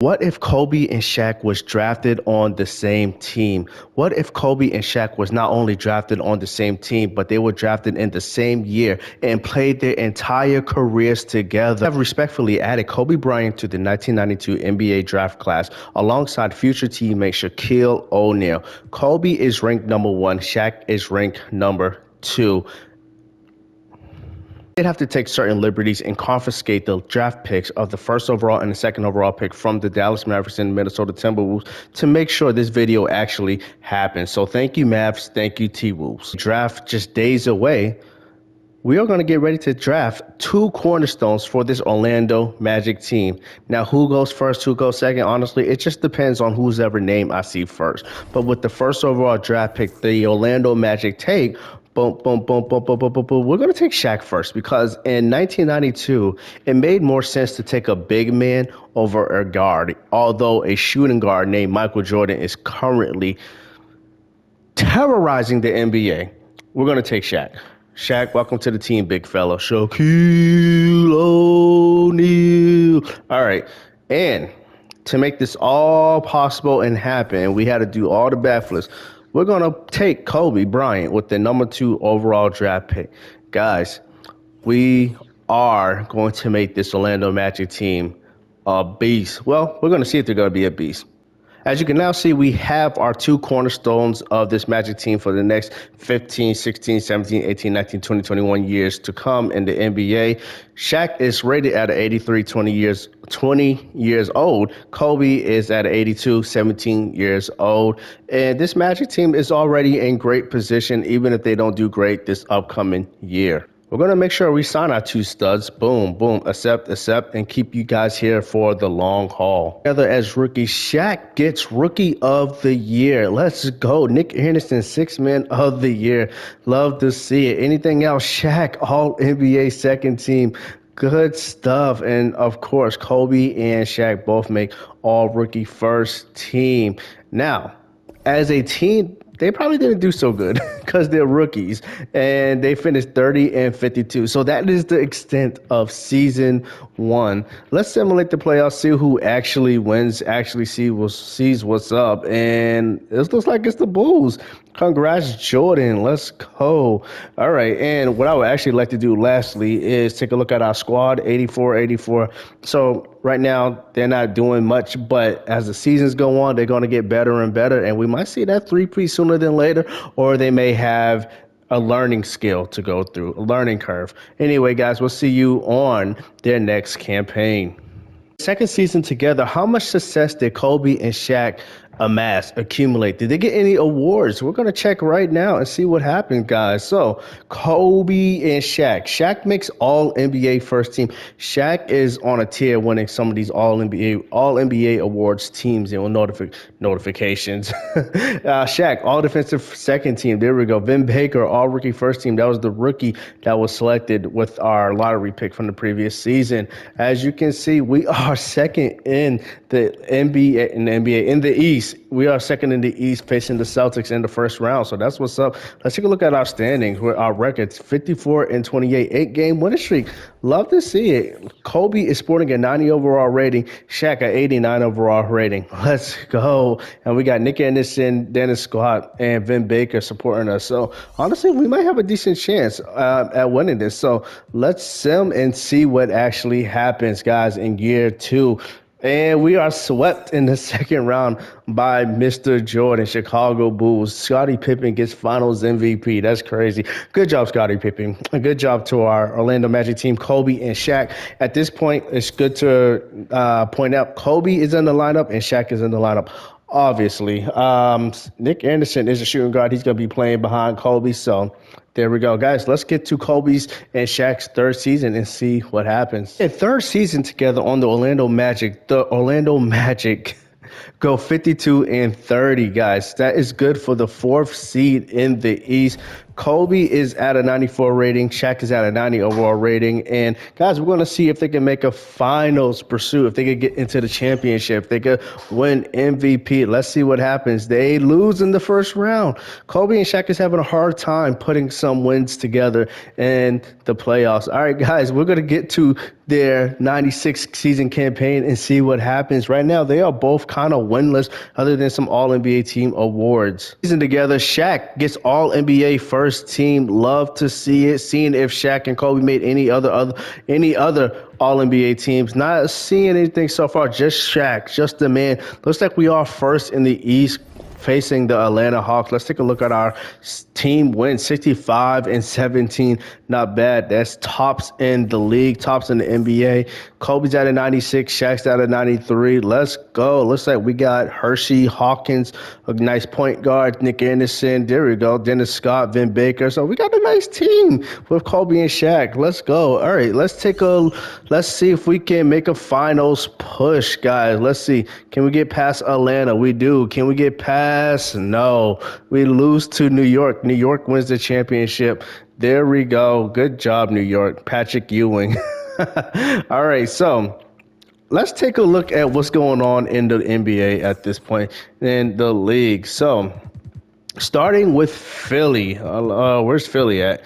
What if Kobe and Shaq was drafted on the same team? What if Kobe and Shaq was not only drafted on the same team, but they were drafted in the same year and played their entire careers together? I have respectfully added Kobe Bryant to the 1992 NBA draft class alongside future teammate Shaquille O'Neal. Kobe is ranked number 1, Shaq is ranked number 2. They'd have to take certain liberties and confiscate the draft picks of the first overall and the second overall pick from the Dallas Mavericks and Minnesota Timberwolves to make sure this video actually happens. So thank you, Mavs. Thank you, T-Wolves. Draft just days away. We are going to get ready to draft 2 cornerstones for this Orlando Magic team. Now, who goes first, who goes second? Honestly, it just depends on whose ever name I see first. But with the first overall draft pick, the Orlando Magic take, boom, boom, boom, boom, boom, boom, boom, boom. We're going to take Shaq first because in 1992, it made more sense to take a big man over a guard, although a shooting guard named Michael Jordan is currently terrorizing the NBA. We're going to take Shaq. Shaq, welcome to the team, big fella. Shaquille O'Neal. All right. And to make this all possible and happen, we had to do all the backflips. We're going to take Kobe Bryant with the number 2 overall draft pick. Guys, we are going to make this Orlando Magic team a beast. Well, we're going to see if they're going to be a beast. As you can now see, we have our 2 cornerstones of this Magic team for the next 15, 16, 17, 18, 19, 20, 21 years to come in the NBA. Shaq is rated at 83, 20 years old. Kobe is at 82, 17 years old. And this Magic team is already in great position, even if they don't do great this upcoming year. We're going to make sure we sign our 2 studs. Boom, boom, accept, and keep you guys here for the long haul. Together as rookie, Shaq gets Rookie of the Year. Let's go. Nick Anderson, 6th Man of the Year. Love to see it. Anything else? Shaq, All-NBA second team. Good stuff. And, of course, Kobe and Shaq both make All-Rookie first team. Now, as a team, they probably didn't do so good because they're rookies and they finished 30-52. So that is the extent of season 1. Let's simulate the playoffs, see who actually wins, actually sees what's up. And it looks like it's the Bulls. Congrats, Jordan. Let's go. All right. And what I would actually like to do lastly is take a look at our squad, 84-84. So right now, they're not doing much, but as the seasons go on, they're going to get better and better. And we might see that three-peat sooner than later, or they may have a learning skill to go through, a learning curve. Anyway, guys, we'll see you on their next campaign. Second season together, how much success did Kobe and Shaq accumulate? Did they get any awards? We're going to check right now and see what happened, guys. So Kobe and Shaq. Shaq makes all NBA first team. Shaq is on a tier winning some of these all NBA awards teams and notifications. Shaq, all defensive second team. There we go. Vin Baker, all rookie first team. That was the rookie that was selected with our lottery pick from the previous season. As you can see, we are second in the NBA in the East. We are second in the East, facing the Celtics in the first round. So that's what's up. Let's take a look at our standings. Where our records 54-28, 8-game winning streak. Love to see it. Kobe is sporting a 90 overall rating. Shaq an 89 overall rating. Let's go. And we got Nick Anderson, Dennis Scott, and Vin Baker supporting us. So honestly, we might have a decent chance at winning this. So let's sim and see what actually happens, guys, in year 2. And we are swept in the second round by Mr. Jordan, Chicago Bulls. Scottie Pippen gets Finals MVP. That's crazy. Good job, Scottie Pippen. A good job to our Orlando Magic team, Kobe and Shaq. At this point, it's good to point out Kobe is in the lineup and Shaq is in the lineup. Obviously, Nick Anderson is a shooting guard. He's going to be playing behind Kobe. So there we go, guys. Let's get to Kobe's and Shaq's third season and see what happens. In third season together on the Orlando Magic go 52-30, guys. That is good for the 4th seed in the East. Kobe is at a 94 rating. Shaq is at a 90 overall rating. And guys, we're going to see if they can make a finals pursuit, if they could get into the championship, if they could win MVP. Let's see what happens. They lose in the first round. Kobe and Shaq is having a hard time putting some wins together in the playoffs. All right, guys, we're going to get to their 96 season campaign and see what happens. Right now, they are both kind of winless other than some All-NBA team awards. Season together, Shaq gets All-NBA first team. Love to see it. Seeing if Shaq and Kobe made any other All-NBA teams. Not seeing anything so far. Just Shaq, just the man. Looks like we are first in the East, facing the Atlanta Hawks. Let's take a look at our team wins, 65-17. Not bad. That's tops in the league, tops in the NBA. Kobe's at a 96, Shaq's at a 93. Let's go. Looks like we got Hershey, Hawkins, a nice point guard, Nick Anderson. There we go. Dennis Scott, Vin Baker. So we got a nice team with Kobe and Shaq. Let's go. All right, let's see if we can make a finals push, guys. Let's see. Can we get past Atlanta? We do. Can we get past? No. We lose to New York. New York wins the championship. There we go. Good job, New York. Patrick Ewing. All right, so let's take a look at what's going on in the NBA at this point in the league. So starting with Philly. Where's Philly at?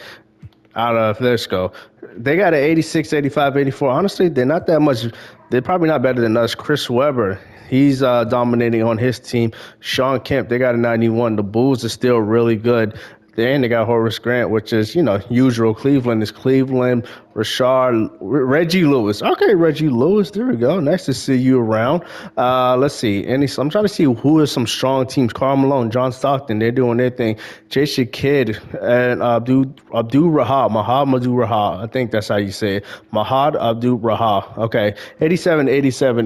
Let's go. They got an 86, 85, 84. Honestly, they're not that much. They're probably not better than us. Chris Webber, he's dominating on his team. Sean Kemp, they got a 91. The Bulls are still really good. Then they got Horace Grant, which is, usual. Cleveland is Cleveland. Reggie Lewis. Okay, Reggie Lewis. There we go. Nice to see you around. Let's see. I'm trying to see who are some strong teams. Karl Malone, John Stockton, they're doing their thing. Jason Kidd and Mahad Abdul-Rahab. I think that's how you say it. Mahad Abdul-Rahab. Okay, 87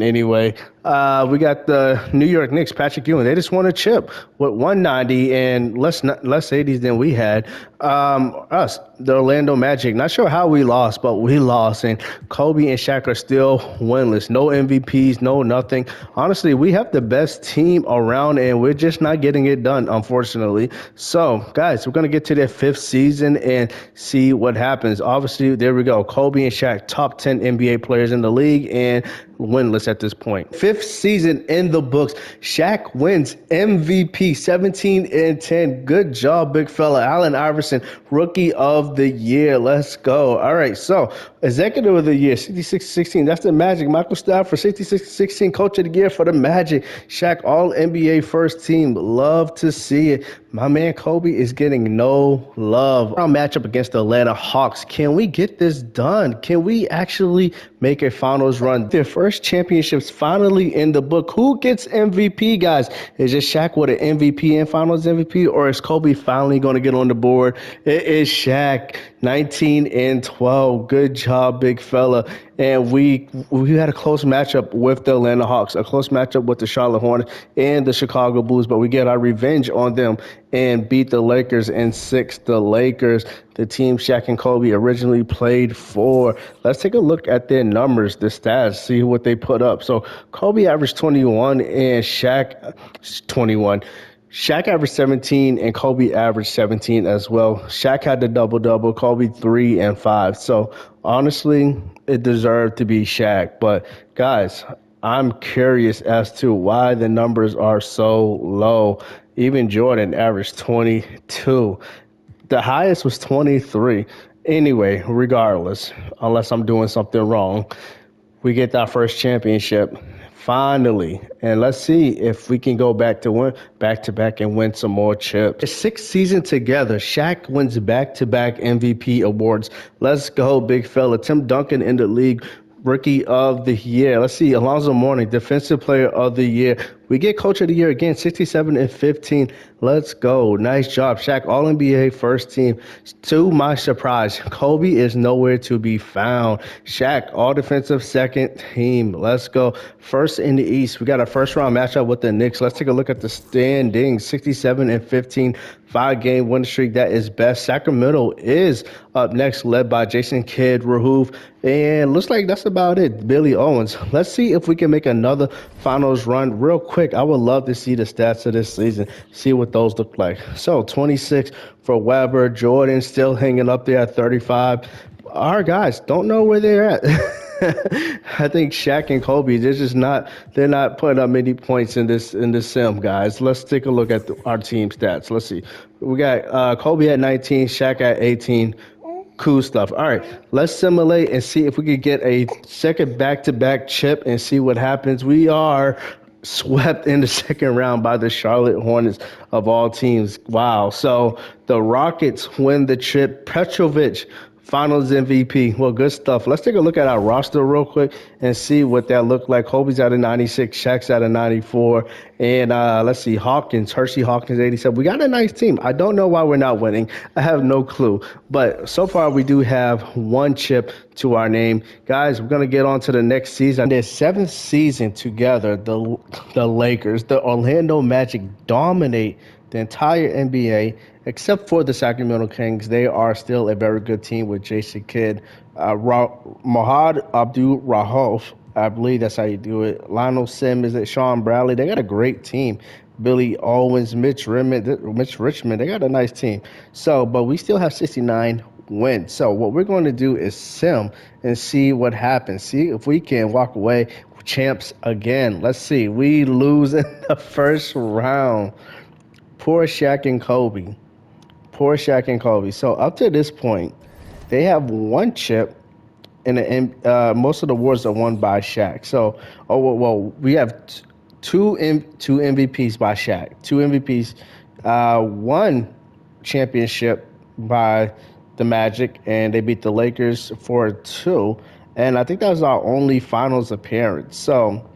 anyway. We got the New York Knicks, Patrick Ewing. They just won a chip with 190 and less 80s than we had. Us, the Orlando Magic. Not sure how we lost, but we lost. And Kobe and Shaq are still winless. No MVPs, no nothing. Honestly, we have the best team around, and we're just not getting it done, unfortunately. So, guys, we're going to get to their fifth season and see what happens. Obviously, there we go. Kobe and Shaq, top 10 NBA players in the league, and winless at this point. Fifth season in the books. Shaq wins MVP, 17-10. Good job, big fella. Allen Iverson, rookie of the year. Let's go. All right, so executive of the year, 66-16. That's the Magic. Michael Stafford, 66-16. Coach of the year for the Magic. Shaq, all NBA first team. Love to see it. My man Kobe is getting no love. Our matchup against the Atlanta Hawks. Can we get this done? Can we actually make a finals run? Their first championships finally in the book. Who gets MVP, guys? Is it Shaq with an MVP and finals MVP, or is Kobe finally going to get on the board? It is Shaq, 19-12. Good job, big fella. And we had a close matchup with the Atlanta Hawks, a close matchup with the Charlotte Hornets and the Chicago Bulls, but we get our revenge on them and beat the Lakers in 6. The Lakers, the team Shaq and Kobe originally played for. Let's take a look at their numbers, the stats, see what they put up. So Kobe averaged 21 and Shaq 21. Shaq averaged 17 and Kobe averaged 17 as well. Shaq had the double-double, Kobe 3 and 5. So honestly, it deserved to be Shaq. But guys, I'm curious as to why the numbers are so low. Even Jordan averaged 22. The highest was 23. Anyway, regardless, unless I'm doing something wrong, we get that first championship. Finally, and let's see if we can go back to back and win some more chips. The sixth season together, Shaq wins back-to-back MVP awards. Let's go, big fella. Tim Duncan in the league, rookie of the year. Let's see, Alonzo Mourning, defensive player of the year. We get coach of the year again, 67-15. Let's go. Nice job, Shaq. All-NBA first team. To my surprise, Kobe is nowhere to be found. Shaq, all-defensive second team. Let's go. First in the East. We got a first-round matchup with the Knicks. Let's take a look at the standings. 67-15. 5-game win streak. That is best. Sacramento is up next, led by Jason Kidd, Rahoof, and looks like that's about it. Billy Owens. Let's see if we can make another finals run real quick. quick, I would love to see the stats of this season, see what those look like. So 26 for Weber, Jordan still hanging up there at 35. Our guys don't know where they're at. I think Shaq and Kobe, they're not putting up many points in this sim, guys. Let's take a look at our team stats. Let's see. We got Kobe at 19, Shaq at 18. Cool stuff. All right, let's simulate and see if we could get a second back-to-back chip and see what happens. We are swept in the second round by the Charlotte Hornets of all teams. Wow. So the Rockets win the chip. Petrovic, Finals MVP. Well, good stuff. Let's take a look at our roster real quick and see what that looked like. Kobe's at a 96, Shaq's at a 94, and let's see, Hershey Hawkins, 87. We got a nice team. I don't know why we're not winning. I have no clue. But so far, we do have one chip to our name. Guys, we're going to get on to the next season. Their seventh season together, the Lakers, the Orlando Magic dominate the entire NBA, except for the Sacramento Kings. They are still a very good team with Jason Kidd, Mohad Abdul-Rauf, I believe that's how you do it, Lionel Simmons, Sean Bradley. They got a great team. Billy Owens, Mitch Richmond. They got a nice team. So, but we still have 69 wins. So what we're going to do is sim and see what happens. See if we can walk away champs again. Let's see. We lose in the first round. Poor Shaq and Kobe. So up to this point, they have one chip, and most of the awards are won by Shaq. So, we have two MVPs by Shaq, two MVPs, one championship by the Magic, and they beat the Lakers 4-2. And I think that was our only finals appearance. So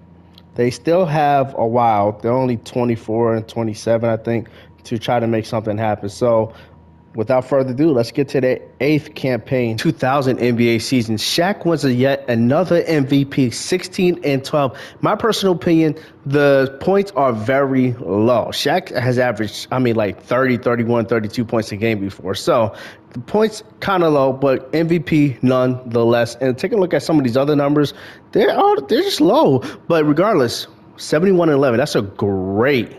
they still have a while. They're only 24 and 27, I think, to try to make something happen. So without further ado, let's get to the eighth campaign, 2000 NBA season. Shaq wins yet another MVP, 16 and 12. My personal opinion, the points are very low. Shaq has averaged, like 30, 31, 32 points a game before. So the points kind of low, but MVP nonetheless. And take a look at some of these other numbers. They're just low. But regardless, 71 and 11. That's a great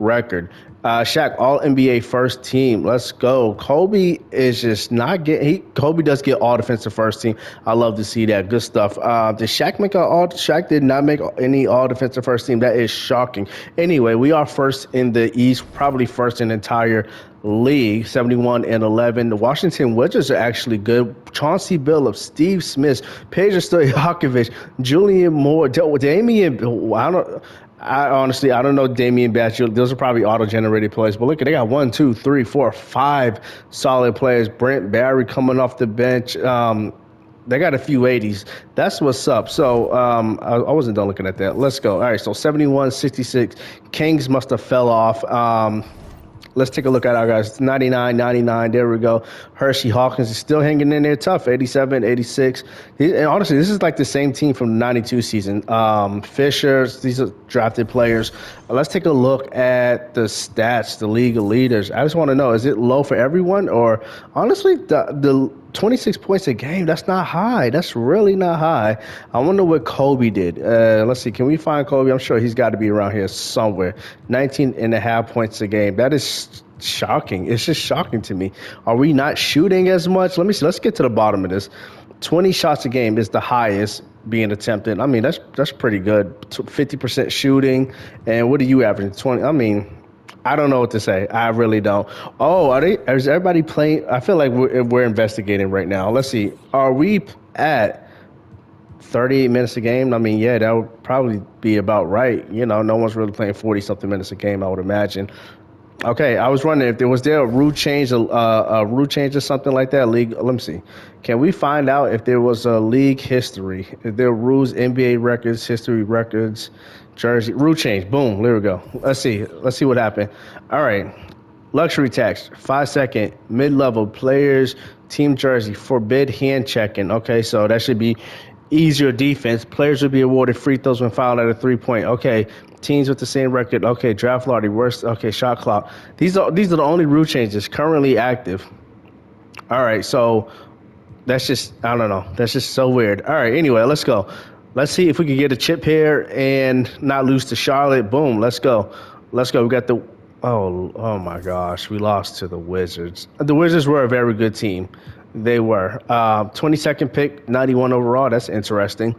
record. Shaq, all NBA first team. Let's go. Kobe is just not getting. Kobe does get all defensive first team. I love to see that. Good stuff. Did Shaq make Shaq did not make any all defensive first team. That is shocking. Anyway, we are first in the East, probably first in the entire league, 71 and 11. The Washington Wizards are actually good. Chauncey Billups, Steve Smith, Peja Stojakovic, Julian Moore, Damian. I honestly don't know Damian Batch. Those are probably auto-generated plays. But look, they got 1, 2, 3, 4, 5 solid players. Brent Barry coming off the bench. They got a few 80s. That's what's up. So I wasn't done looking at that. Let's go. All right, so 71, 66. Kings must have fell off. Let's take a look at our guys. 99, 99. There we go. Hershey Hawkins is still hanging in there tough. 87, 86. And honestly, this is like the same team from the 92 season. Fisher, these are drafted players. Let's take a look at the stats, the league of leaders. I just want to know, is it low for everyone? Or honestly, the 26 points a game, that's not high. That's really not high. I wonder what Kobe did. Let's see. Can we find Kobe? I'm sure he's got to be around here somewhere. 19 and a half points a game. That is shocking. It's just shocking to me. Are we not shooting as much? Let me see. Let's get to the bottom of this. 20 shots a game is the highest being attempted. That's pretty good. 50% shooting. And what are you averaging? 20. I don't know what to say. I really don't. Oh, is everybody playing? I feel like we're investigating right now. Let's see. Are we at 38 minutes a game? Yeah, that would probably be about right. No one's really playing 40-something minutes a game, I would imagine. Okay, I was wondering if there was a rule change, a rule change or something like that. League. Let me see. Can we find out if there was a league history? If there were rules, NBA records, history records, jersey rule change? Boom. There we go. Let's see what happened. All right. Luxury tax, 5-second, mid-level players, team jersey, forbid hand checking. Okay, so that should be easier defense. Players will be awarded free throws when fouled at a 3-point. Okay. Teams with the same record. Okay, draft lottery, worst. Okay, shot clock. These are the only rule changes currently active. All right, so that's just, I don't know. That's just so weird. All right, anyway, let's go. Let's see if we can get a chip here and not lose to Charlotte. Boom, let's go. Let's go. We got the oh my gosh, we lost to the Wizards. The Wizards were a very good team. They were. 22nd pick, 91 overall. That's interesting.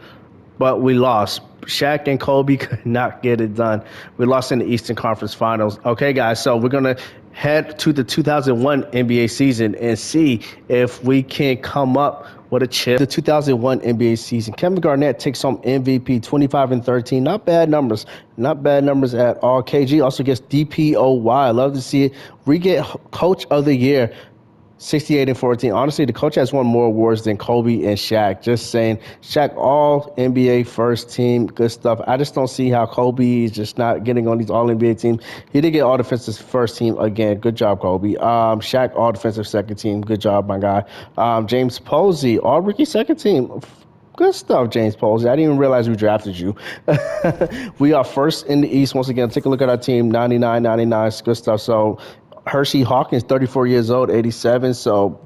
But we lost. Shaq and Kobe could not get it done. We lost in the Eastern Conference Finals. Okay, guys, so we're going to head to the 2001 NBA season and see if we can come up with a chip. The 2001 NBA season, Kevin Garnett takes home MVP, 25 and 13. Not bad numbers. Not bad numbers at all. KG also gets DPOY. I love to see it. We get Coach of the Year. 68 and 14. Honestly, the coach has won more awards than Kobe and Shaq. Just saying. Shaq, all NBA first team, good stuff. I just don't see how Kobe is just not getting on these all NBA teams. He did get all defensive first team again. Good job, Kobe. Shaq, all defensive second team. Good job, my guy. James Posey, all rookie second team. Good stuff, James Posey. I didn't even realize we drafted you. We are first in the East. Once again, take a look at our team. 99, 99. Good stuff. So, Hershey Hawkins, 34 years old, 87. So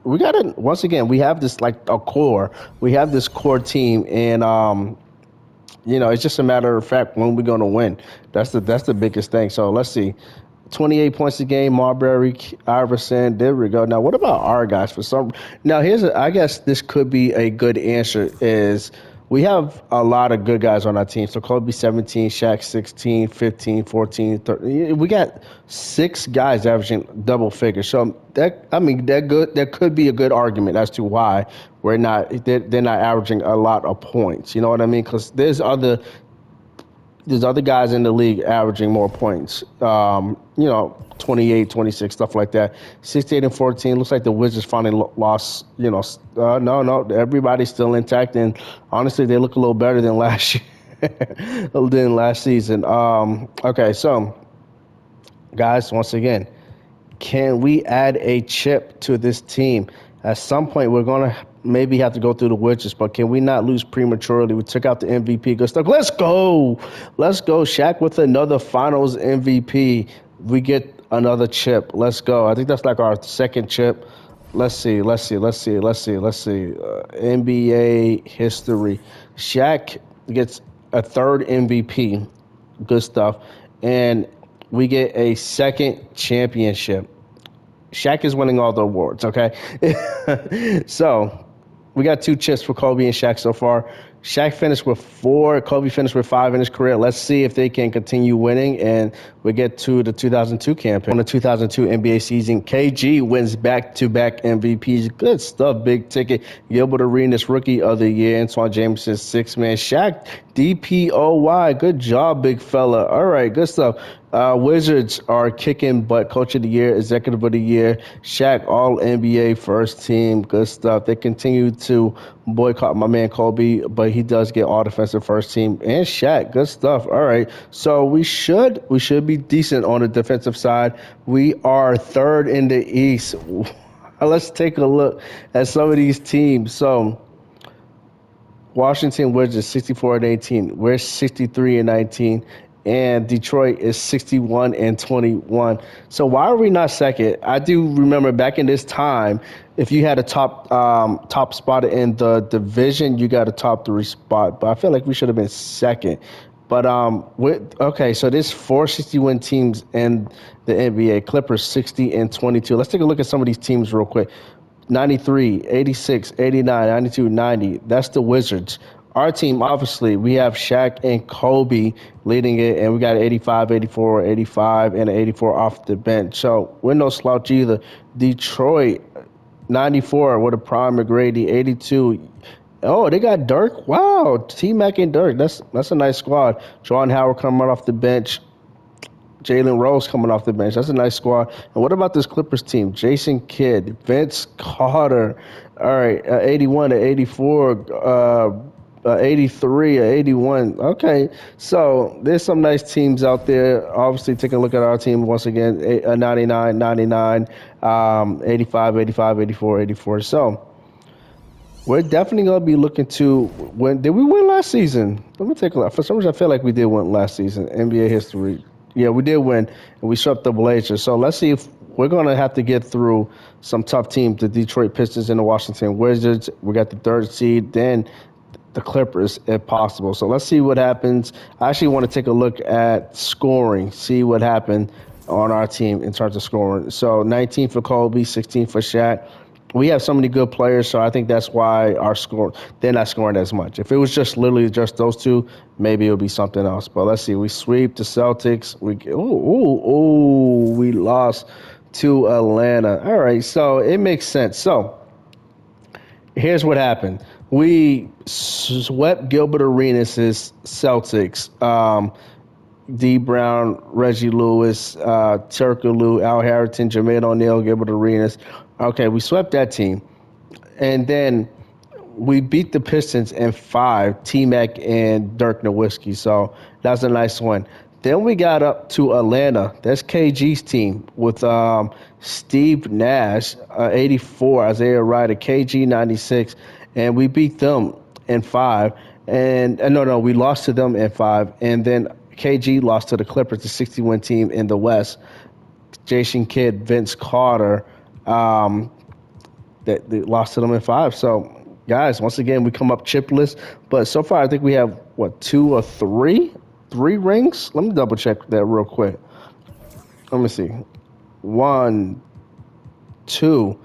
we got to, once again, we have this like a core. We have this core team. And, it's just a matter of fact when we're going to win. That's the biggest thing. So let's see. 28 points a game, Marbury, Iverson. There we go. Now, what about our guys? I guess this could be a good answer is we have a lot of good guys on our team. So Kobe 17, Shaq 16, 15, 14, 13. We got 6 guys averaging double figures. So that could be a good argument as to why they're not averaging a lot of points. You know what I mean? Because there's other guys in the league averaging more points. 28, 26, stuff like that. 68 and 14. Looks like the Wizards finally lost. No, everybody's still intact, and honestly, they look a little better than last year, than last season. Okay, so guys, once again, can we add a chip to this team? At some point, we're going to maybe have to go through the Wizards, but can we not lose prematurely? We took out the MVP. Good stuff. Let's go. Let's go. Shaq with another finals MVP. We get another chip. Let's go. I think that's like our second chip. Let's see. NBA history. Shaq gets a third MVP. Good stuff. And we get a second championship. Shaq is winning all the awards, okay? So we got 2 chips for Kobe and Shaq so far. Shaq finished with 4. Kobe finished with 5 in his career. Let's see if they can continue winning, and we get to the 2002 campaign. On the 2002 NBA season, KG wins back-to-back MVPs. Good stuff, big ticket. Gilbert Arenas, Rookie of the Year. Antoine Jameson, 6-man. Shaq, DPOY. Good job, big fella. All right, good stuff. Wizards are kicking butt. Coach of the Year, Executive of the Year. Shaq, all NBA first team. Good stuff. They continue to boycott my man Kobe, but he does get all defensive first team. And Shaq, good stuff. All right. So we should be decent on the defensive side. We are third in the East. Let's take a look at some of these teams. So Washington Wizards 64 and 18. We're 63 and 19. And Detroit is 61 and 21. So why are we not second? I do remember back in this time, if you had a top spot in the division, you got a top 3 spot. But I feel like we should have been second. But so there's 461 teams in the NBA. Clippers 60 and 22. Let's take a look at some of these teams real quick. 93, 86, 89, 92, 90. That's the Wizards. Our team, obviously, we have Shaq and Kobe leading it, and we got 85, 84, 85, and 84 off the bench. So we're no slouch either. Detroit, 94 with a Prime McGrady, 82. Oh, they got Dirk. Wow, T-Mac and Dirk. That's a nice squad. Jordan Howard coming off the bench. Jalen Rose coming off the bench. That's a nice squad. And what about this Clippers team? Jason Kidd, Vince Carter. All right, 81 to 84. 83 or 81. Okay, so there's some nice teams out there. Obviously, take a look at our team once again. 99, 99, 85, 85, 84, 84. So we're definitely going to be looking to win. Did we win last season? Let me take a look. For some reason, I feel like we did win last season. NBA history. Yeah, we did win, and we swept the Blazers. So let's see if we're going to have to get through some tough teams, the Detroit Pistons and the Washington Wizards. We got the 3rd seed. Then the Clippers if possible. So let's see what happens. I actually want to take a look at scoring, see what happened on our team in terms of scoring. So 19 for Kobe, 16 for Shaq. We have so many good players, so I think that's why our score they're not scoring as much. If it was just literally just those two, maybe it would be something else. But let's see. We sweep the Celtics. We lost to Atlanta. All right, so it makes sense. So here's what happened. We swept Gilbert Arenas' Celtics. D. Brown, Reggie Lewis, Turkey Lou, Al Harrington, Jermaine O'Neal, Gilbert Arenas. Okay, we swept that team. And then we beat the Pistons in 5, T-Mac and Dirk Nowitzki. So that's a nice win. Then we got up to Atlanta. That's KG's team with Steve Nash, 84, Isaiah Ryder, KG, 96. And we beat them in 5. And no, we lost to them in 5. And then KG lost to the Clippers, the 61 team in the West. Jason Kidd, Vince Carter, that they lost to them in 5. So, guys, once again, we come up chipless. But so far, I think we have, 2 or 3? 3 rings? Let me double check that real quick. Let me see. 1, 2.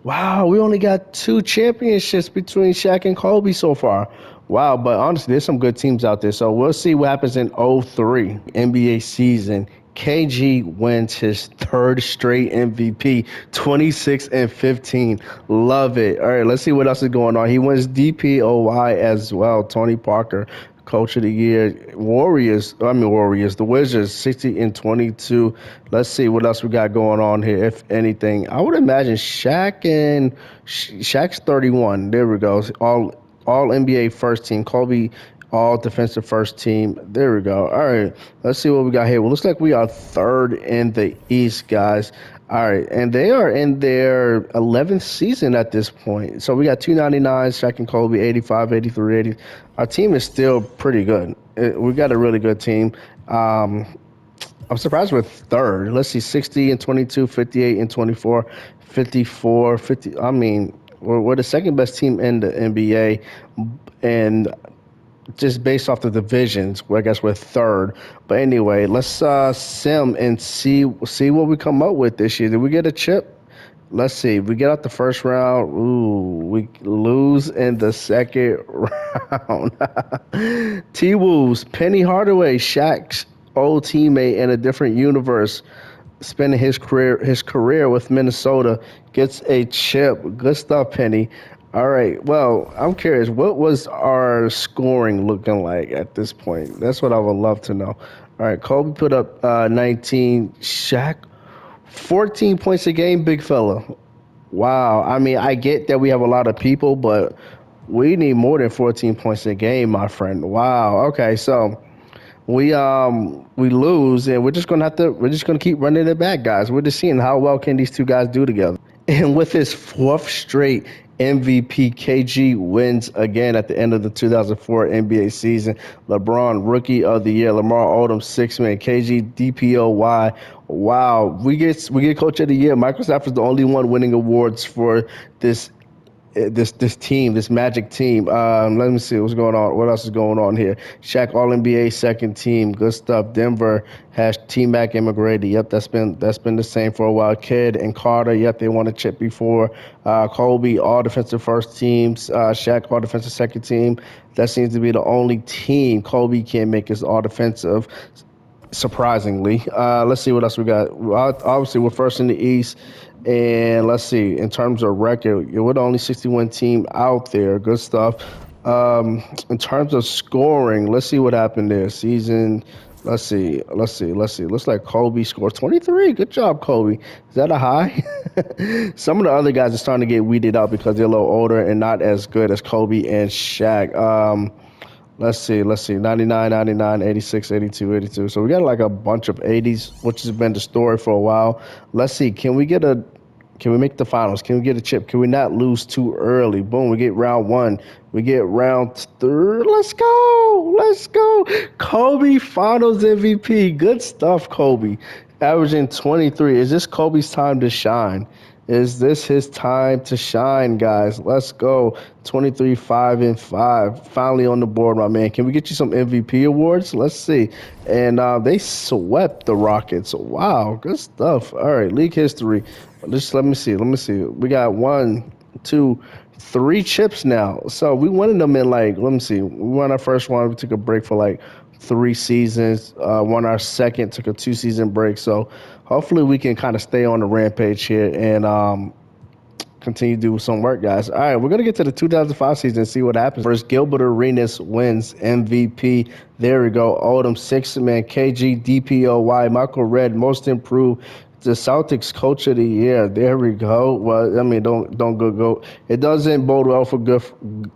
Wow, we only got 2 championships between Shaq and Kobe so far. Wow, but honestly, there's some good teams out there. So we'll see what happens in 03 NBA season. KG wins his 3rd straight MVP, 26 and 15. Love it. All right, let's see what else is going on. He wins DPOY as well. Tony Parker, Coach of the Year. The Wizards, 60 and 22. Let's see what else we got going on here, if anything. I would imagine Shaq's 31. There we go. All NBA first team. Kobe, all defensive first team. There we go. All right. Let's see what we got here. Well, looks like we are 3rd in the East, guys. All right. And they are in their 11th season at this point. So we got 299, Shaq and Kobe, 85, 83, 80. Our team is still pretty good. We got a really good team. I'm surprised we're 3rd. Let's see, 60 and 22, 58 and 24, 54, 50. I mean, we're the 2nd best team in the NBA, and just based off the divisions, I guess we're 3rd. But anyway, let's sim and see what we come up with this year. Did we get a chip? Let's see. We get out the first round. Ooh, we lose in the second round. T-Wolves, Penny Hardaway, Shaq's old teammate in a different universe, spending his career with Minnesota, gets a chip. Good stuff, Penny. All right. Well, I'm curious. What was our scoring looking like at this point? That's what I would love to know. All right. Kobe put up 19. Shaq, 14 points a game, big fella. Wow. I mean, I get that we have a lot of people, but we need more than 14 points a game, my friend. Wow. Okay. So we lose, and we're just gonna keep running it back, guys. We're just seeing how well can these two guys do together. And with his 4th straight MVP, KG wins again at the end of the 2004 NBA season. LeBron, Rookie of the Year. Lamar Odom, 6-man. KG, DPOY. Wow, we get Coach of the Year. Michael Stafford's the only one winning awards for this team, this Magic team. Let me see what's going on. What else is going on here? Shaq All-NBA 2nd team. Good stuff. Denver has T-Mac and McGrady. Yep, that's been the same for a while. Kidd and Carter. Yep, they won a chip before. Kobe, all defensive first teams. Shaq, all defensive 2nd team. That seems to be the only team Kobe can make is all defensive, surprisingly. Let's see what else we got. Obviously, we're 1st in the East. And let's see, in terms of record, we're the only 61 team out there. Good stuff. In terms of scoring, let's see what happened there. Season, let's see. Looks like Kobe scored 23. Good job, Kobe. Is that a high? Some of the other guys are starting to get weeded out because they're a little older and not as good as Kobe and Shaq. Let's see, 99, 99, 86, 82, 82. So we got like a bunch of 80s, which has been the story for a while. Let's see, can we make the finals? Can we get a chip? Can we not lose too early? Boom, we get round 1. We get round 3. Let's go. Kobe Finals MVP. Good stuff, Kobe. Averaging 23. Is this Kobe's time to shine? Is this his time to shine, guys? Let's go. 23, 5, and 5. Finally on the board, my man. Can we get you some MVP awards? Let's see. And they swept the Rockets. Wow, good stuff. All right, league history. Just let me see. Let me see. We got 1, 2, 3 chips now. So we winning them in like, let me see. We won our first one. We took a break for like 3 seasons. Won our second, took a 2-season break. So hopefully we can kind of stay on the rampage here and continue to do some work, guys. All right, we're going to get to the 2005 season and see what happens. First, Gilbert Arenas wins MVP. There we go. Odom, sixth man, KG, DPOY, Michael Redd, most improved. The Celtics Coach of the Year. There we go. Well, I mean, don't go. It doesn't bode well for good.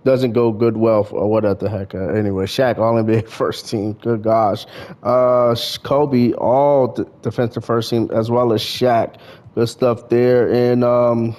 Doesn't go good well for what the heck. Anyway, Shaq All NBA first team. Good gosh. Kobe All defensive first team as well as Shaq. Good stuff there. And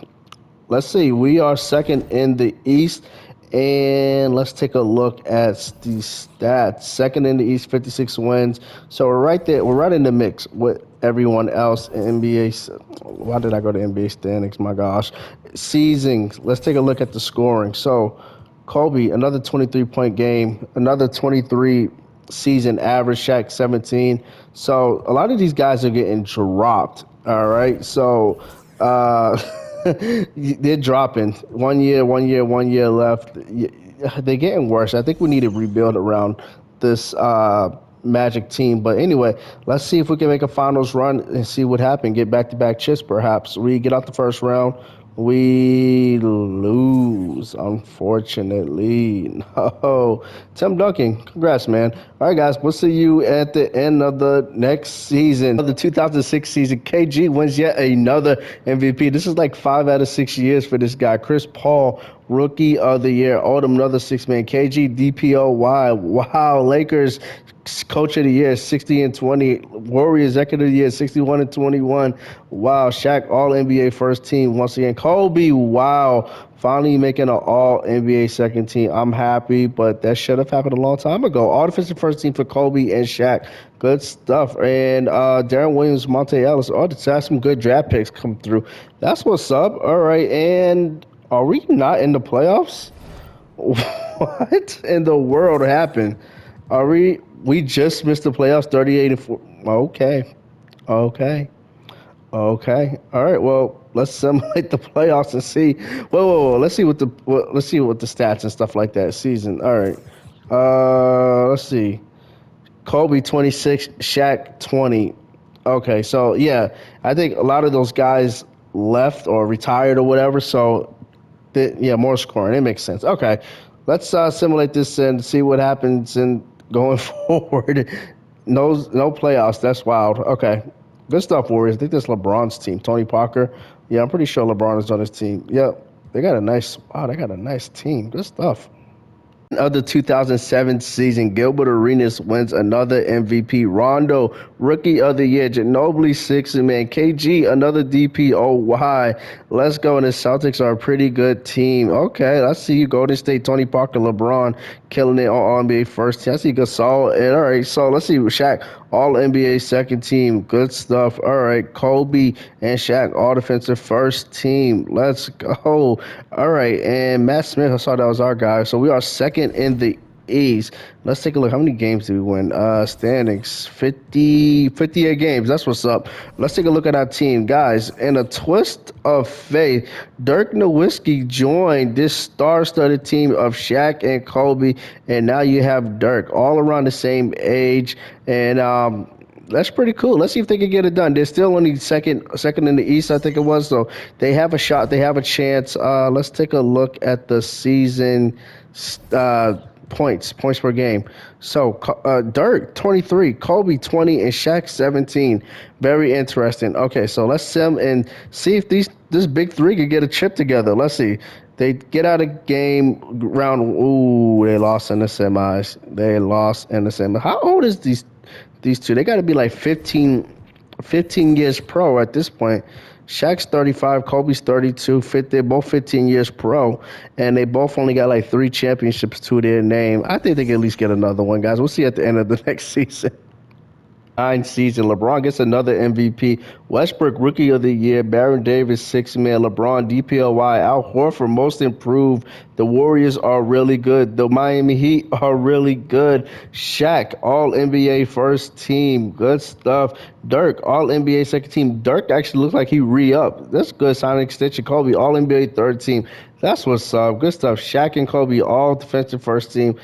let's see. We are second in the East. And let's take a look at the stats. Second in the East, 56 wins. So we're right there. We're right in the mix with everyone else in NBA. Why did I go to NBA standings? My gosh. Seasons. Let's take a look at the scoring. So Kobe, another 23-point game, another 23 season average. Shaq, 17. So a lot of these guys are getting dropped. All right. So they're dropping 1 year, 1 year, 1 year left. They're getting worse. I think we need to rebuild around this Magic team. But anyway, let's see if we can make a finals run and see what happened. Get back-to-back chips, perhaps. We get out the first round. We lose, unfortunately. No. Tim Duncan, congrats, man. All right, guys, we'll see you at the end of the next season. The 2006 season, KG wins yet another MVP. This is like 5 out of 6 years for this guy. Chris Paul, Rookie of the Year. Odom, another 6-man. KG, DPOY. Wow, Lakers Coach of the Year, 60 and 20. Warriors Executive of the Year, 61 and 21. Wow, Shaq All NBA first team once again. Kobe, wow, finally making an All NBA second team. I'm happy, but that should have happened a long time ago. All defensive first team for Kobe and Shaq. Good stuff. And Darren Williams, Monte Ellis. Oh, that's some good draft picks come through. That's what's up. All right, and are we not in the playoffs? What in the world happened? Are we just missed the playoffs 38 and 4. Okay. All right. Well, let's simulate the playoffs and see. Whoa. Let's see what the stats and stuff like that season. All right. Let's see. Kobe 26, Shaq 20. Okay. So, yeah, I think a lot of those guys left or retired or whatever. So, more scoring. It makes sense. Okay. Let's simulate this and see what happens and going forward. No playoffs. That's wild. Okay. Good stuff, Warriors. I think that's LeBron's team. Tony Parker. Yeah, I'm pretty sure LeBron is on his team. Yep. They got a nice team. Good stuff. Of the 2007 season, Gilbert Arenas wins another MVP. Rondo, Rookie of the Year. Ginobili, sixth man. KG, another DPOY. Let's go. And the Celtics are a pretty good team. Okay, let's see you. Golden State, Tony Parker, LeBron, killing it on NBA first team. I see Gasol. And all right, so let's see. Shaq, All NBA second team. Good stuff. All right, Kobe and Shaq, All defensive first team. Let's go. All right, and Matt Smith, I saw that was our guy. So we are second in the East. Let's take a look. How many games did we win? Standings, 58 games. That's what's up. Let's take a look at our team. Guys, in a twist of fate, Dirk Nowitzki joined this star-studded team of Shaq and Kobe, and now you have Dirk all around the same age. And that's pretty cool. Let's see if they can get it done. They're still only second in the East, I think it was. So they have a shot. They have a chance. Let's take a look at the season points per game. So Dirk 23, Kobe 20, and Shaq 17. Very interesting. Okay, so let's sim and see if this big three can get a chip together. Let's see. They get out of game round. Ooh, they lost in the semis. How old is these two? They got to be like 15 years pro at this point. Shaq's 35, Kobe's 32. They're both 15 years pro, and they both only got like 3 championships to their name. I think they can at least get another one, guys. We'll see at the end of the next season. Season. LeBron gets another MVP. Westbrook Rookie of the Year. Baron Davis Sixth Man. LeBron DPOY. Al Horford Most Improved. The Warriors are really good. The Miami Heat are really good. Shaq All NBA First Team. Good stuff. Dirk All NBA Second Team. Dirk actually looks like he re-upped. That's good signing extension. Kobe All NBA Third Team. That's what's up. Good stuff. Shaq and Kobe All Defensive First Team.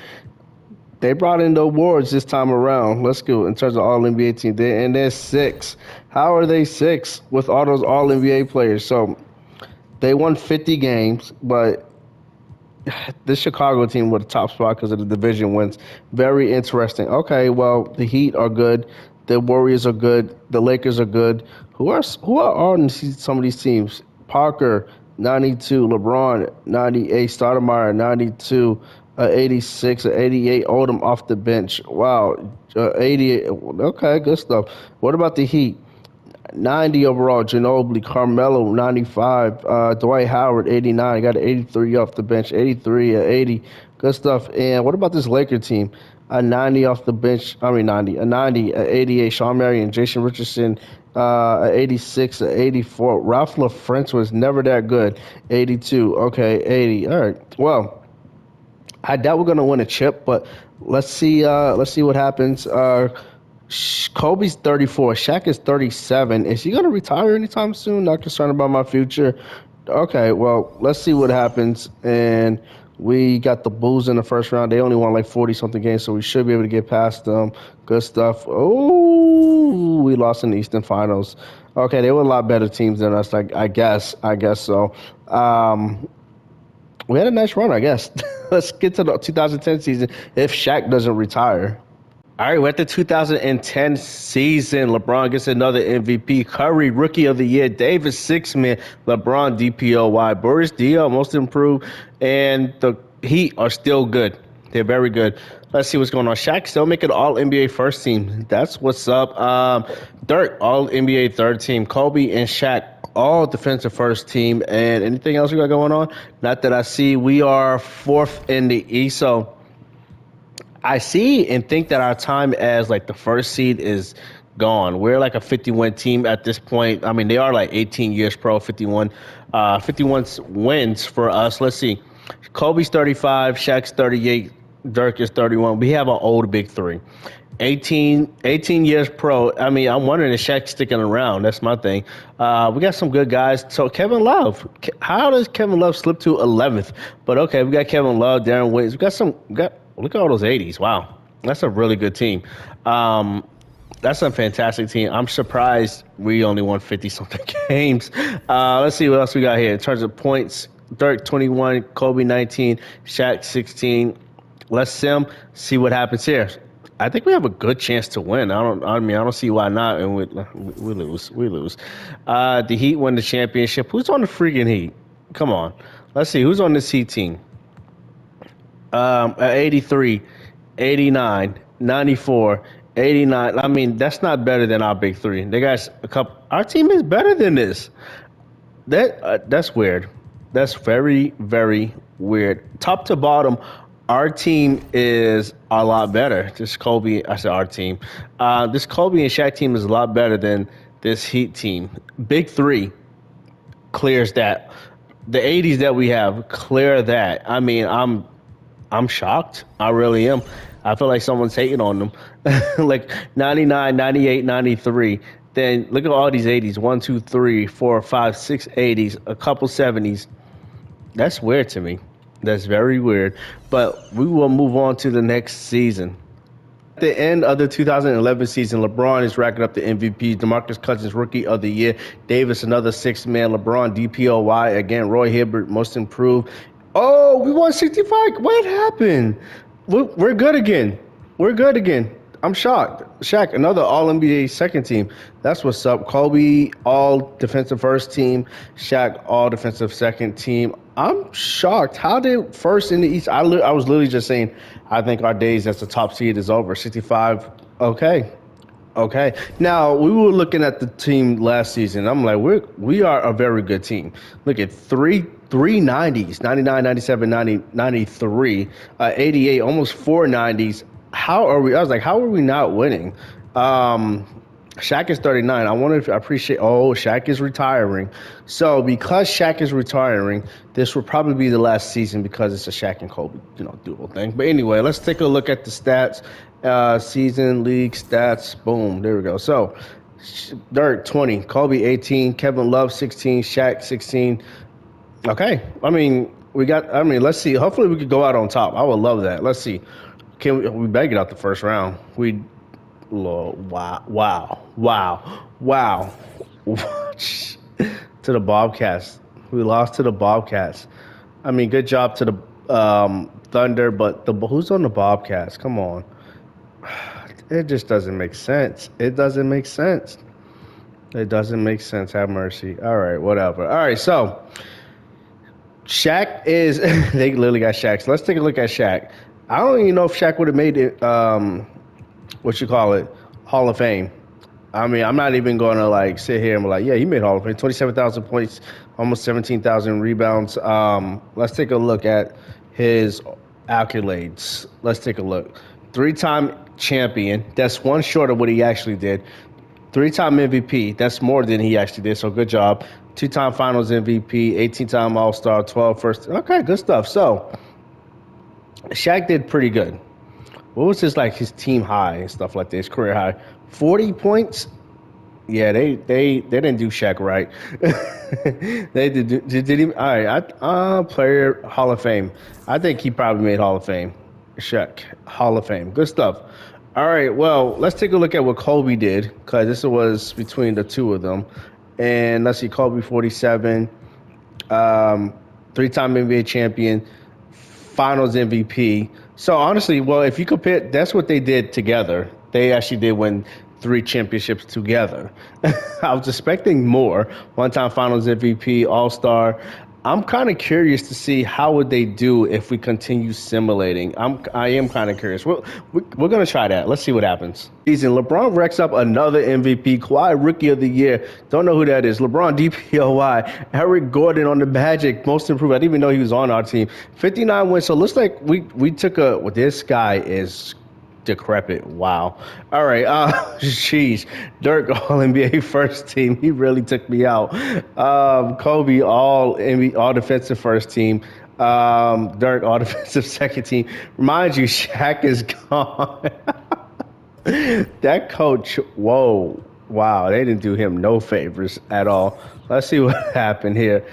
They brought in the awards this time around. Let's go in terms of all NBA team. And they're six. How are they six with all those all NBA players? So they won 50 games, but this Chicago team with a top spot because of the division wins. Very interesting. Okay, well the Heat are good. The Warriors are good. The Lakers are good. Who are on some of these teams? Parker, 92. LeBron, 98. Stoudemire, 92. 86, 88. Odom off the bench. Wow, 88. Okay, good stuff. What about the Heat? 90 overall, Ginobili, Carmelo, 95, Dwight Howard, 89. Got an 83 off the bench, 83, 80. Good stuff. And what about this Laker team? A 90 off the bench. I mean, 90. A 90, a 88. Sean Marion, Jason Richardson, a 86, a 84. Ralph LaFrance was never that good. 82. Okay, 80. All right. Well, I doubt we're gonna win a chip, but let's see. Let's see what happens. Kobe's 34. Shaq is 37. Is he gonna retire anytime soon? Not concerned about my future. Okay, well, let's see what happens. And we got the Bulls in the first round. They only won like 40 something games, so we should be able to get past them. Good stuff. Oh, we lost in the Eastern Finals. Okay, they were a lot better teams than us. I guess. I guess so. We had a nice run, I guess. Let's get to the 2010 season if Shaq doesn't retire. All right, we're at the 2010 season. LeBron gets another MVP. Curry, Rookie of the Year. Davis, Sixth Man. LeBron, DPOY. Boris Diaw, Most Improved. And the Heat are still good. They're very good. Let's see what's going on. Shaq still making All NBA First Team. That's what's up. Dirk, All NBA Third Team. Kobe and Shaq, All Defensive First Team. And anything else we got going on? Not that I see. We are fourth in the East. So I see and think that our time as like the first seed is gone. We're like a 51 team at this point. I mean, they are like 18 years pro, 51 wins for us. Let's see. Kobe's 35, Shaq's 38, Dirk is 31. We have an old big three. 18 years pro. I mean, I'm wondering if Shaq's sticking around. That's my thing. We got some good guys. So Kevin Love. How does Kevin Love slip to 11th? But okay, we got Kevin Love, Darren Williams. Look at all those 80s. Wow. That's a really good team. That's a fantastic team. I'm surprised we only won 50-something games. Let's see what else we got here. In terms of points, Dirk 21, Kobe 19, Shaq 16. Let's see what happens here. I think we have a good chance to win. I don't see why not. And we lose. The Heat win the championship. Who's on the freaking Heat? Come on. Let's see. Who's on this Heat team? 83, 89, 94, 89. I mean, that's not better than our big three. They got a couple. Our team is better than this. That's weird. That's very, very weird. Top to bottom, our team is a lot better. This Kobe, I said our team. This Kobe and Shaq team is a lot better than this Heat team. Big three clears that. The 80s that we have clear that. I mean, I'm shocked. I really am. I feel like someone's hating on them. Like 99, 98, 93. Then look at all these 80s. 1, 2, 3, 4, 5, 6 80s. A couple 70s. That's weird to me. That's very weird. But we will move on to the next season. At the end of the 2011 season, LeBron is racking up the MVP. DeMarcus Cousins, Rookie of the Year. Davis, another sixth man. LeBron, DPOY. Again, Roy Hibbert, Most Improved. Oh, we won 65. What happened? We're good again. We're good again. I'm shocked. Shaq, another All-NBA second team. That's what's up. Kobe, All Defensive First Team. Shaq, All Defensive Second Team. I'm shocked. How did first in the East? I was literally just saying, I think our days as the top seed is over. 65. Okay. Now, we were looking at the team last season. I'm like, we are a very good team. Look at three 90s, 99, 97, 90, 93, 88, almost 4 90s. I was like, how are we not winning? Shaq is 39. I appreciate. Oh, Shaq is retiring. So because Shaq is retiring, this will probably be the last season because it's a Shaq and Kobe, dual thing. But anyway, let's take a look at the stats. Season league stats. Boom. There we go. So Dirk 20, Kobe 18, Kevin Love 16, Shaq 16. Okay. Let's see. Hopefully we could go out on top. I would love that. Let's see. We better get out the first round. Wow. To the Bobcats. We lost to the Bobcats. I mean, good job to the Thunder, but who's on the Bobcats? Come on. It just doesn't make sense. It doesn't make sense. Have mercy. All right, whatever. All right, so Shaq is they literally got Shaq. So let's take a look at Shaq. I don't even know if Shaq would have made it Hall of Fame. I mean, I'm not even going to sit here and be like, yeah, he made Hall of Fame. 27,000 points, almost 17,000 rebounds. Let's take a look at his accolades. Let's take a look. 3-time champion. That's one short of what he actually did. 3-time MVP. That's more than he actually did. So good job. 2-time Finals MVP. 18-time All-Star. 12 first. Okay, good stuff. So Shaq did pretty good. What was his team high and stuff like this, career high? 40 points? Yeah, they didn't do Shaq right. They did he? All right, player Hall of Fame. I think he probably made Hall of Fame. Shaq, Hall of Fame. Good stuff. All right, well, let's take a look at what Kobe did because this was between the two of them. And let's see, Kobe 47, 3-time NBA champion, Finals MVP. So honestly, well, if you compare, that's what they did together. They actually did win 3 championships together. I was expecting more. 1-time Finals MVP, All-Star. I'm kind of curious to see how would they do if we continue simulating. I am kind of curious. We're going to try that. Let's see what happens. Season, LeBron racks up another MVP. Kawhi Rookie of the Year. Don't know who that is. LeBron DPOY. Eric Gordon on the Magic. Most improved. I didn't even know he was on our team. 59 wins. So it looks like we took this guy is decrepit. Wow. All right. Jeez. Dirk All NBA first team. He really took me out. Kobe All NBA, All Defensive first team. Dirk All Defensive second team. Remind you, Shaq is gone. That coach. Whoa. Wow. They didn't do him no favors at all. Let's see what happened here.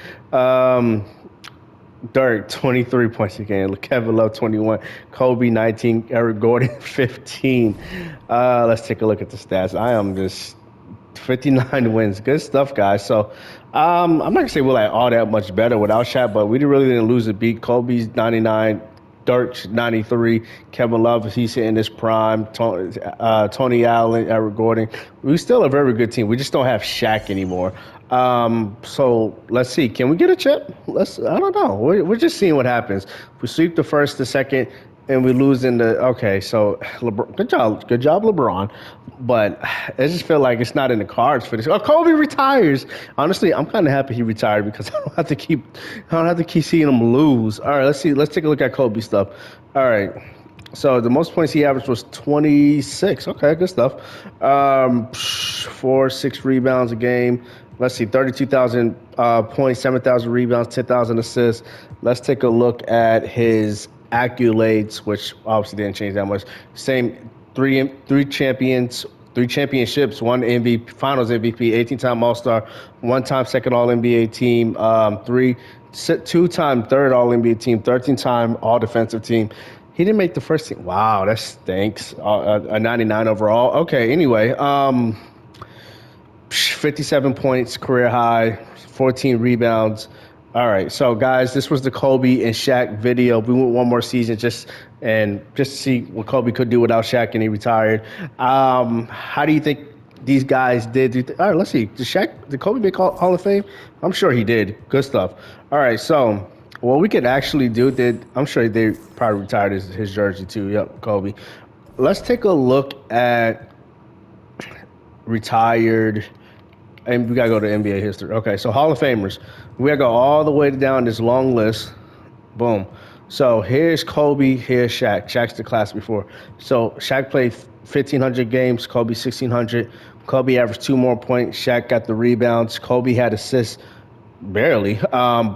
Dirk, 23 points a game. Kevin Love, 21. Kobe, 19. Eric Gordon, 15. Let's take a look at the stats. I am just 59 wins. Good stuff, guys. So I'm not going to say we're all that much better without Shaq, but we really didn't lose a beat. Kobe's 99. Dirk's 93. Kevin Love, he's in his prime. Tony Allen, Eric Gordon. We're still a very good team. We just don't have Shaq anymore. So let's see. Can we get a chip? I don't know. We're just seeing what happens. If we sweep the first, the second, and we lose in the. Okay, so LeBron, good job, LeBron. But I just feel like it's not in the cards for this. Oh, Kobe retires. Honestly, I'm kind of happy he retired because I don't have to keep seeing him lose. All right, let's see. Let's take a look at Kobe stuff. All right. So the most points he averaged was 26. Okay, good stuff. 6 rebounds a game. Let's see, 32,000 points, 7,000 rebounds, 10,000 assists. Let's take a look at his accolades, which obviously didn't change that much. Same, three championships, 1 MVP, Finals MVP, 18-time All-Star, 1-time second All-NBA team, 2-time third All-NBA team, 13-time All-Defensive team. He didn't make the first team. Wow, that stinks. A 99 overall. Okay, anyway, 57 points, career high, 14 rebounds. All right, so guys, this was the Kobe and Shaq video. We went one more season just to see what Kobe could do without Shaq, and he retired. How do you think these guys did? All right, let's see. Did Kobe make Hall of Fame? I'm sure he did. Good stuff. All right, so what we could actually do, I'm sure they probably retired his jersey too. Yep, Kobe. Let's take a look at retired. And we got to go to NBA history. Okay, so Hall of Famers. We got to go all the way down this long list. Boom. So here's Kobe, here's Shaq. Shaq's the class before. So Shaq played 1,500 games, Kobe 1,600. Kobe averaged 2 more points. Shaq got the rebounds. Kobe had assists, barely.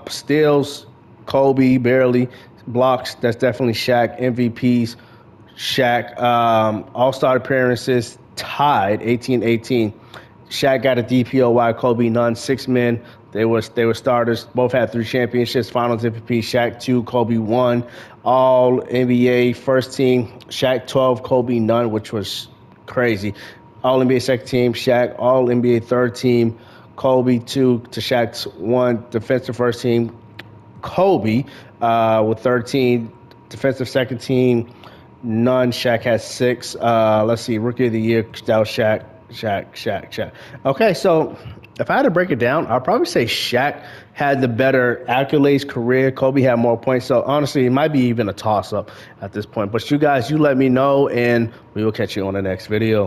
Steals, Kobe, barely. Blocks, that's definitely Shaq. MVPs, Shaq. All-star appearances, tied, 18-18. Shaq got a DPOY, Kobe none. 6 men. They were starters. Both had 3 championships. Finals MVP. Shaq 2, Kobe 1. All NBA first team. Shaq 12, Kobe none, which was crazy. All NBA second team. Shaq. All NBA third team. Kobe 2 to Shaq's 1. Defensive first team. Kobe with 13. Defensive second team. None. Shaq has 6. Let's see. Rookie of the year. That was Shaq. Okay, so if I had to break it down, I'd probably say Shaq had the better accolades career. Kobe had more points. So honestly, it might be even a toss-up at this point. But you guys, you let me know, and we will catch you on the next video.